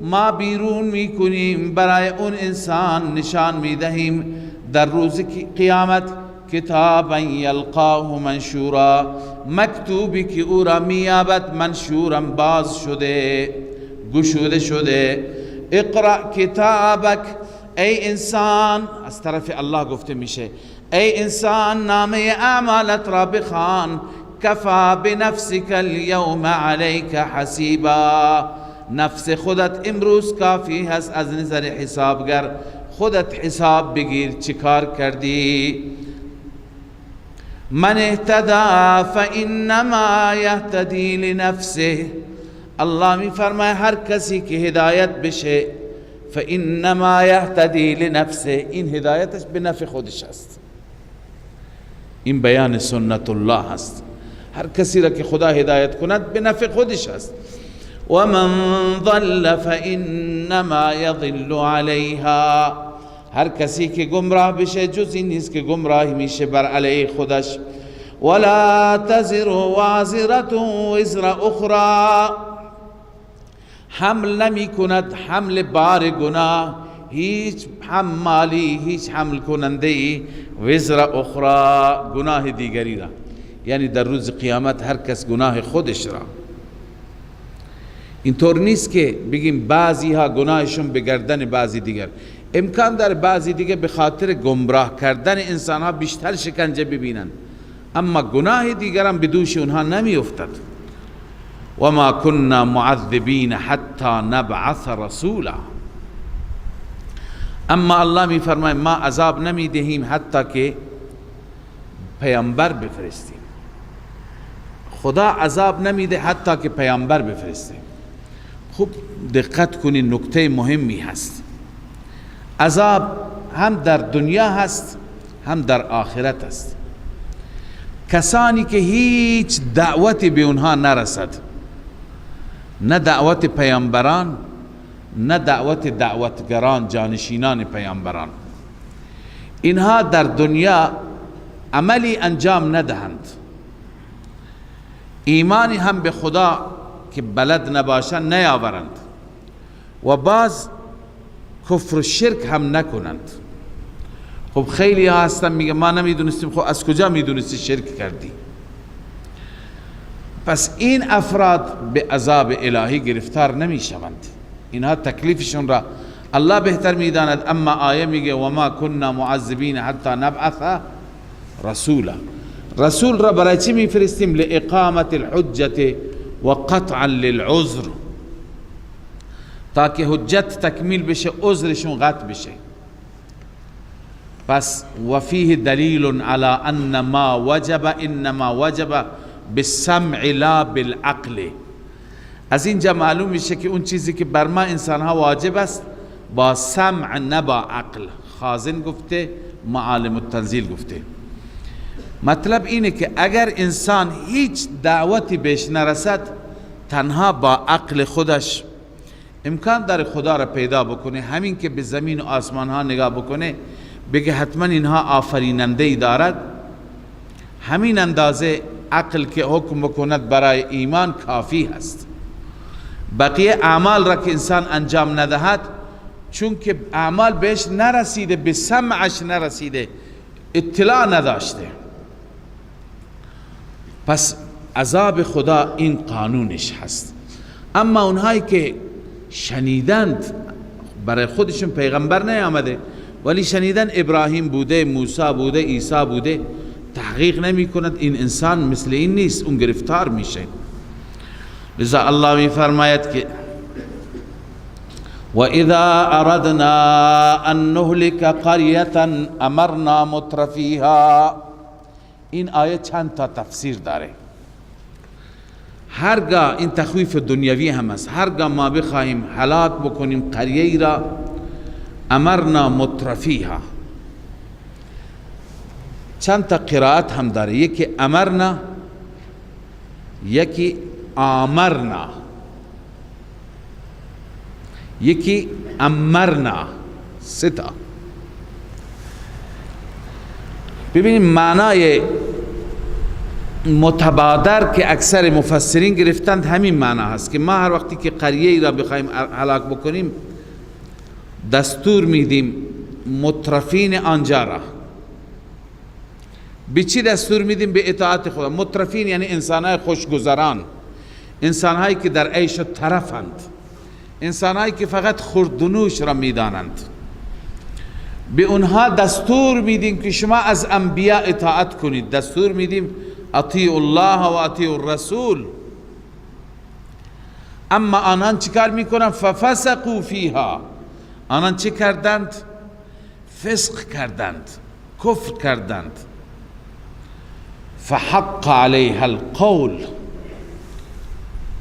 ما بیرون می کنیم برای اون انسان، نشان می دهیم در روز قیامت کتابا یلقاه منشورا، مکتوبی که او را می یابد منشورا باز شده، گشوده شده. اقرأ کتابک، ای انسان، از طرف الله گفته میشه ای انسان نامه اعمالت را بخوان. کفا بنفسک اليوم علیک حسیبا، نفس خودت امروز کافی هست از نظر حسابگر. خودت حساب بگیر چیکار کردی. من اهتدى فانما یهتدی لنفسه. الله می فرماید هر کسی که هدایت بشه فانما یهتدی لنفسه، این هدایتش به نفع خودش است. این بیان سنت الله است. هر کسی را که خدا هدایت کند به نفع خودش است. و من ضل فانما یضل علیها، هر کسی که گمراه بشه جز این نیست که گمراهی میشه بر علیه خودش. ولا تزر وازرة وزر اخرى، حمل نمی کند حمل بار گناه هیچ حمالی، هیچ حمل کننده ای وزر اخرى، گناه دیگری را. یعنی در روز قیامت هر کس گناه خودش را. اینطور نیست که بگیم بعضی ها گناهشون به گردن بعضی دیگر. امکان داره بعضی دیگه به خاطر گمراه کردن انسان ها بیشتر شکنجه ببینن، اما گناه دیگران به دوش اونها نمی افتد. و ما كنا معذبین حتی نبعث رسولا. اما الله می فرماید ما عذاب نمی دهیم حتی که پیامبر بفرستیم. خدا عذاب نمیده حتی که پیامبر بفرسته. خوب دقت کنید، نکته مهمی هست. عذاب هم در دنیا هست هم در آخرت است. کسانی که هیچ دعوتی به اونها نرسد، نه دعوت پیامبران نه دعوت دعوتگران جانشینان پیامبران، اینها در دنیا عملی انجام ندهند، ایمانی هم به خدا که بلد نباشند نیاورند و باز کفر و شرک هم نکنند. خب خیلی ها هستن میگه ما نمیدونستیم. خب از کجا میدونستی شرک کردی؟ پس این افراد به عذاب الهی گرفتار نمیشوند. اینها تکلیفشون را الله بهتر میداند. اما آیه میگه و ما كنا معذبین حتی نبعث رسولا. رسول را برای چی میفرستیم؟ لاقامت الحجت و قطعا للعذر، تاکه حجت تکمیل بشه، عذرشون قطع بشه. پس و فیه دلیل علی ان ما وجب انما وجب بالسمع لا بالعقل. از اینجا معلوم میشه که اون چیزی که بر ما انسان ها واجب است با سمع نه با عقل. خازن گفته، معالم التنزیل گفته. مطلب اینه که اگر انسان هیچ دعوتی بهش نرسد، تنها با عقل خودش امکان داره خدا را پیدا بکنه. همین که به زمین و آسمان ها نگاه بکنه بگه حتما اینها آفریننده ای دارد، همین اندازه عقل که حکم بکند برای ایمان کافی هست. بقیه اعمال را که انسان انجام ندهد، چون که اعمال بهش نرسیده، به سمعش نرسیده، اطلاع نداشته، پس عذاب خدا این قانونش هست. اما اونهایی که شنیدند، برای خودشون پیغمبر نیامده ولی شنیدن ابراهیم بوده، موسی بوده، عیسی بوده، تحقیق نمی کند این انسان مثل این نیست، اون گرفتار میشه. لذا الله می فرماید که و اذا اردنا ان نهلك قریتا امرنا مترفیها. این آیه چند تا تفسیر داره. هرگاه این تخویف دنیوی هم است، هرگاه ما بخواهیم هلاک بکنیم قریه را، امرنا مترفیها. چند تا قرائت هم داره، یکی امرنا، یکی آمرنا، یکی امرنا. سه تا. ببینیم معنای متبادر که اکثر مفسرین گرفتند همین معنی هست که ما هر وقتی که قریه را بخوایم هلاک بکنیم دستور میدیم مترفین آنجا را. به چی دستور میدیم؟ به اطاعت خدا. مترفین یعنی انسانهای خوشگذران، انسانهایی که در عیش و طرفند، انسانهایی که فقط خوردنوش را میدانند. به اونها دستور میدیم که شما از انبیاء اطاعت کنید. دستور میدیم اطیعوا الله و اطیعوا الرسول. اما آنان چیکار میکنن؟ ففسقوا فیها. آنان چه کردند؟ فسق کردند، کفر کردند. فحق علیها القول.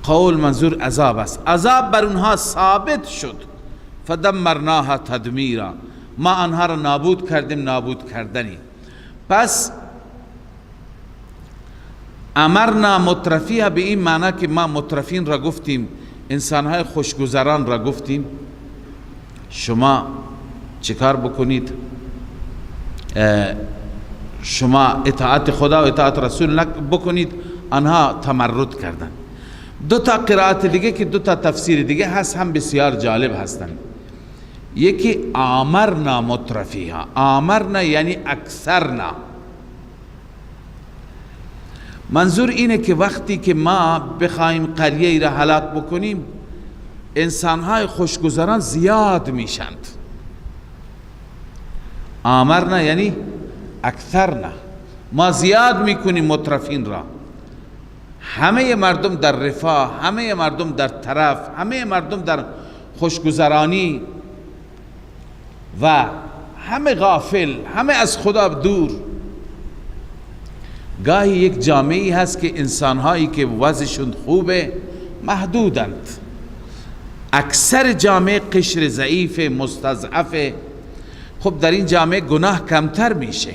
قول منظور عذاب است. عذاب بر اونها ثابت شد. فدمرناها تدمیرا. ما آنها را نابود کردیم نابود کردنی. پس امرنا مترفیها به این معنی که ما مترفین را گفتیم، انسانهای خوشگذران را گفتیم شما چیکار بکنید؟ شما اطاعت خدا و اطاعت رسول بکنید. آنها تمرد کردند. دو تا قرائت دیگه که دو تا تفسیر دیگه هست هم بسیار جالب هستند. یکی آمرنا مترفیها. آمرنا یعنی اکثرنا. منظور اینه که وقتی که ما بخوایم قریه را هلاک بکنیم انسانهای خوشگذران زیاد میشند. آمرنا یعنی اکثرنا. ما زیاد میکنیم مترفین را. همه مردم در رفاه، همه مردم در طرف، همه مردم در خوشگذرانی و همه غافل، همه از خدا دور. گاهی یک جامعه هست که انسانهایی که وضعشون خوبه محدودند. اکثر جامعه قشر ضعیف، مستضعف. خب در این جامعه گناه کمتر میشه،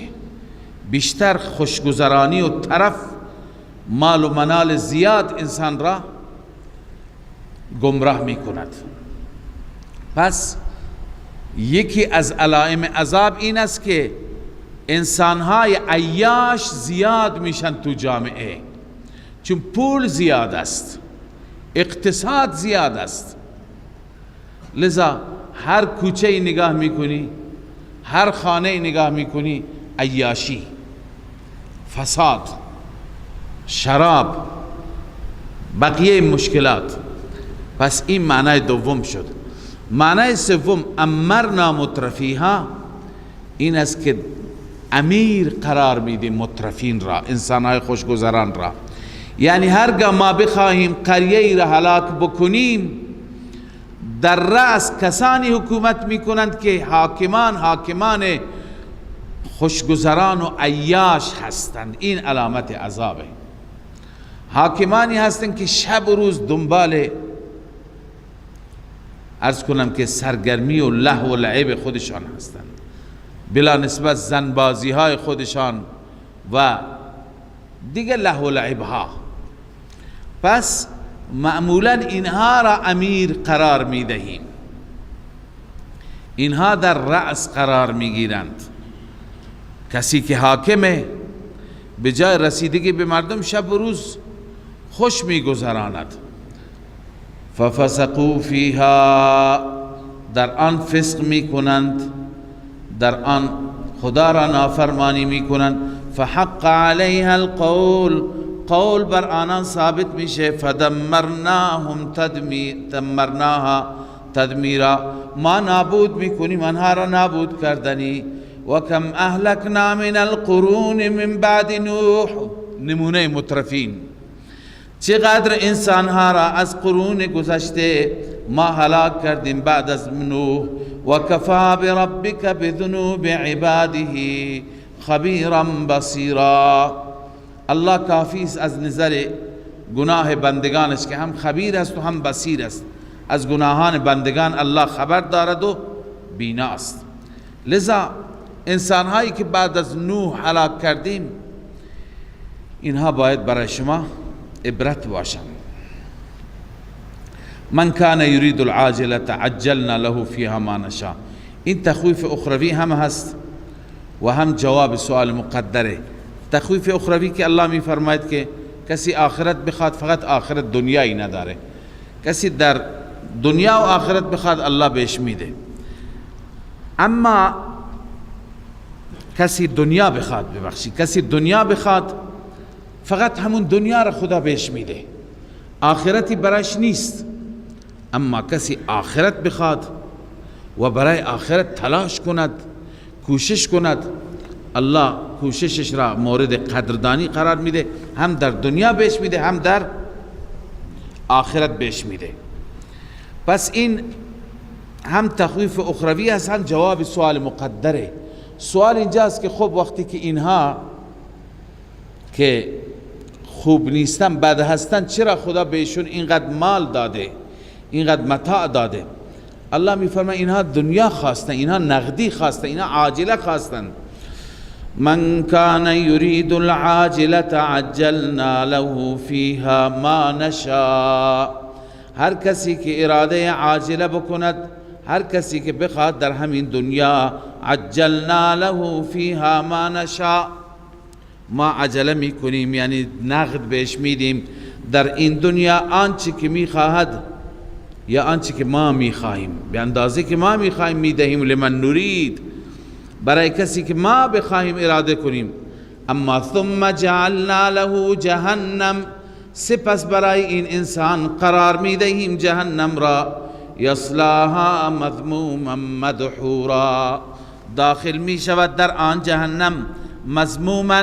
بیشتر خوشگذرانی و طرف، مال و منال زیاد انسان را گمراه میکند. پس یکی از علائم عذاب این است که انسانهای عیاش زیاد میشن تو جامعه، چون پول زیاد است، اقتصاد زیاد است. لذا هر کوچه نگاه میکنی، هر خانه نگاه میکنی، عیاشی، فساد، شراب، بقیه مشکلات. پس این معنای دوم شد. معنای سوم امرنا مترفیها این است که امیر قرار میدیم مترفین را، انسانهای خوشگذران را. یعنی هرگاه ما بخواهیم قریه را هلاک بکنیم در رأس کسانی حکومت میکنند که حاکمان خوشگذران و عیاش هستند. این علامت عذابه. حاکمانی هستند که شب و روز دنبال عرض کنم که سرگرمی و لهو و لعب خودشان هستند، بلا نسبت زنبازی های خودشان و دیگه لهو و لعب ها. پس معمولا اینها را امیر قرار می دهیم، اینها در رأس قرار می گیرند. کسی که حاکمه به جای رسیدگی به مردم شب و روز خوش می گذراند. ففسقوا فیها، در آن فسق می کنند، در آن خدا را نافرمانی می کنند. فحق علیها القول، قول بر آنان ثابت میشه. فدمرناهم دمرناها تدمیرا، ما نابود میکنیم آنها را نابود کردنی. و کم اهلکنا من القرون من بعد نوح، نمونه مترفین. چقدر انسانها را از قرون گذشته ما هلاک کردیم بعد از نوح. و کفا بربک بذنوب عباده خبیرا بصیرا. الله کافی است از نظر گناه بندگانش که هم خبیر است و هم بصیر است. از گناهان بندگان الله خبر دارد و بینا است. لذا انسان هایی که بعد از نوح هلاک کردیم اینها باید برای شما عبرت باشند. من کان یرید العاجلة عجلنا له فیها ما نشاء. این تخویف اخروی هم هست و هم جواب سوال مقدره. تخویف اخروی که الله می فرماید که کسی آخرت بخواد فقط آخرت دنیایی نداره، کسی در دنیا و آخرت بخواد الله بهش میده. اما کسی دنیا بخواد، کسی دنیا بخواد فقط همون دنیا را خدا بهش میده، آخرتی برایش نیست. اما کسی آخرت بخواد و برای آخرت تلاش کند، کوشش کند، الله کوششش را مورد قدردانی قرار میده، هم در دنیا بهش میده هم در آخرت بهش میده. پس این هم تخویف اخروی است هم جواب سوال مقدره. سوال اینجاست که خب وقتی که اینها که خوب نیستن، بد هستن، چرا خدا بهشون اینقدر مال داده، اینقدر متاع داده؟ الله میفرماید اینها دنیا خواستن، اینها نقدی خواستن، اینها عاجله خواستن. من کان یرید العاجلة عجلنا له فیها ما نشاء. هر کسی که اراده عاجله بکند، هر کسی که بخواد در همین دنیا، عجلنا له فیها ما نشاء، ما عجله میکنیم، یعنی نقد بهش میدیم در این دنیا آنچه که میخواهد یا آنچه که ما میخواهیم، به اندازه که ما میخواهیم میدهیم. لمن نرید، برای کسی که ما بخواهیم اراده کنیم. اما ثم جعلنا له جهنم، سپس برای این انسان قرار میدهیم جهنم را، یصلاها مذموما مدحورا، داخل می شود در آن جهنم مذموما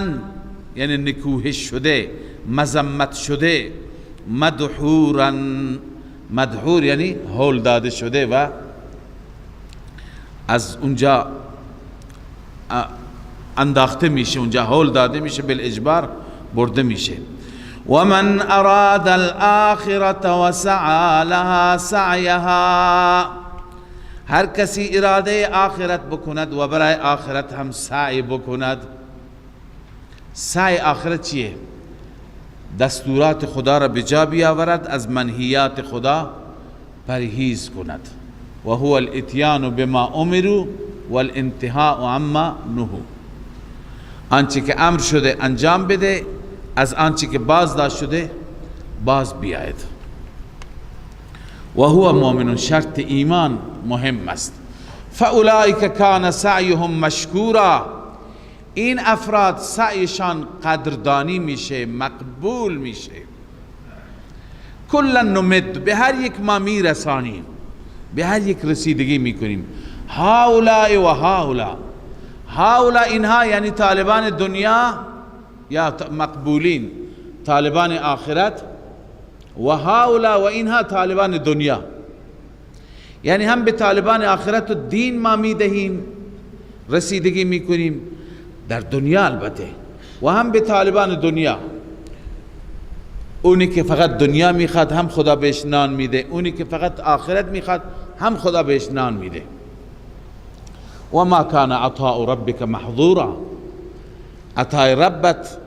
یعنی نکوهش شده، مذمت شده، مدحورا، مدحور یعنی هول داده شده و از اونجا انداخته میشه، اونجا هول داده میشه، بالاجبار برده میشه. ومن اراد الاخرة وسعى لها سعیها، هر کسی اراده آخرت بکند و برای آخرت هم سعی بکند. سعی آخرت چیه؟ دستورات خدا را بجا بیاورد، از منهیات خدا پرهیز کند. و هو الاتیان بما امروا والانتهاء عما نهوا، آنچه که امر شده انجام بده، از آنچه که باز داشت شده باز بیاید. و هو مؤمن، شرط ایمان مهم است. فاولئک کان سعیهم مشکورا، این افراد سعیشان قدردانی میشه، مقبول میشه. کلا نمد، به هر یک ما میرسانیم، به هر یک رسیدگی میکنیم. هؤلاء و هؤلاء، هؤلاء اینها یعنی طالبان دنیا یا مقبولین، طالبان آخرت، و هؤلاء و اینها طالبان دنیا، یعنی هم به طالبان آخرت و دین ما میدهیم، رسیدگی میکنیم در دنیا البته، و هم به طالبان دنیا، اونی که فقط دنیا میخواد هم خدا بهش نان میده، اونی که فقط آخرت میخواد هم خدا بهش نان میده. و ما کان عطاء ربک محظورا، عطای ربت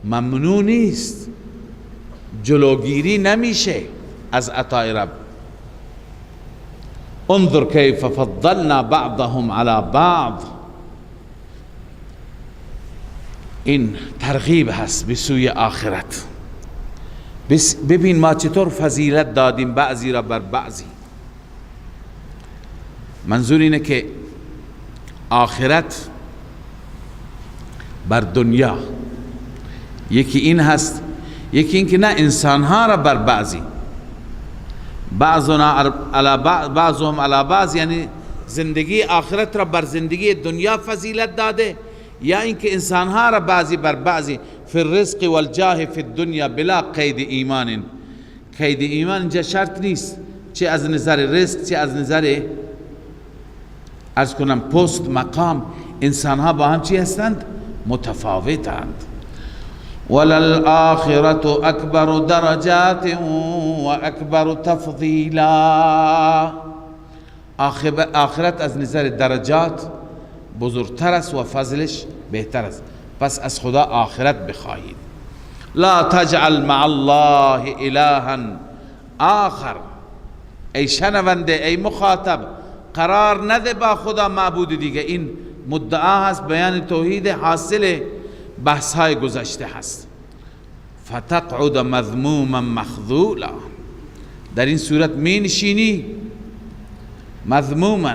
ممنوع نیست، جلوگیری نمیشه از عطای رب. انظر کیف فضلنا بعضهم على بعض، این ترغیب هست به سوی آخرت. ببین ما چطور فضیلت دادیم بعضی را بر بعضی. منظور اینه که آخرت بر دنیا، یکی این هست، یکی این که نه، انسانها را بر بعضی، بعضهم علی بعض، یعنی زندگی آخرت را بر زندگی دنیا فضیلت داده، یا اینکه انسانها را بعضی بر بعضی. فی الرزق والجاه فی الدنیا بلا قید ایمان، قید ایمان اینجا شرط نیست، چه از نظر رزق، چه از نظر ارز کنم پست، مقام. انسان ها با هم چی هستند؟ متفاوتند. وللآخرة اکبر درجات و اکبر تفضیلا. آخرت از نظر درجات بزرگتر است و فضلش بهتر است. پس از خدا آخرت بخواهید. لا تجعل مع الله الها آخر. ای شنونده، ای مخاطب، قرار نده با خدا معبود دیگه. این مدعا هست، بیان توحید حاصل بحث های گذشته هست. فتقعد مذموما مخذولا. در این صورت می نشینی مذموما،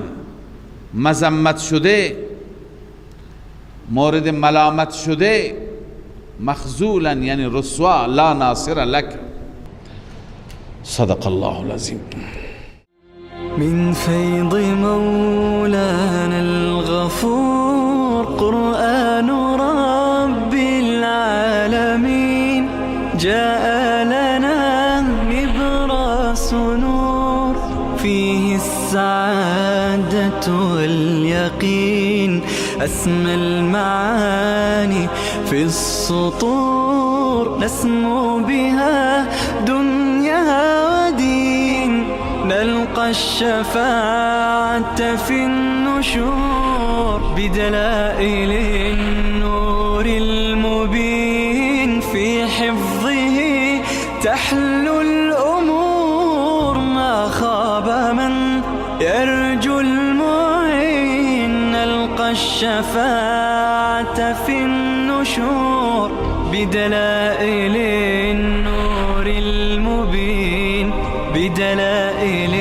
مذمت شده، مورد ملامت شده، مخذولا یعنی رسوا، لا ناصر لك. صدق الله العظیم. من فيض مولانا الغفور قرآن رب العالمين جاء لنا نبراس نور فيه السعادة واليقين أسمى المعاني في السطور نسمو بها دنيا ودين نلقى الشفاعة في النشور بدلائل النور المبين في حفظه تحلو الأمور ما خاب من يرجو المعين نلقى الشفاعة في النشور بدلائل النور المبين بدلائل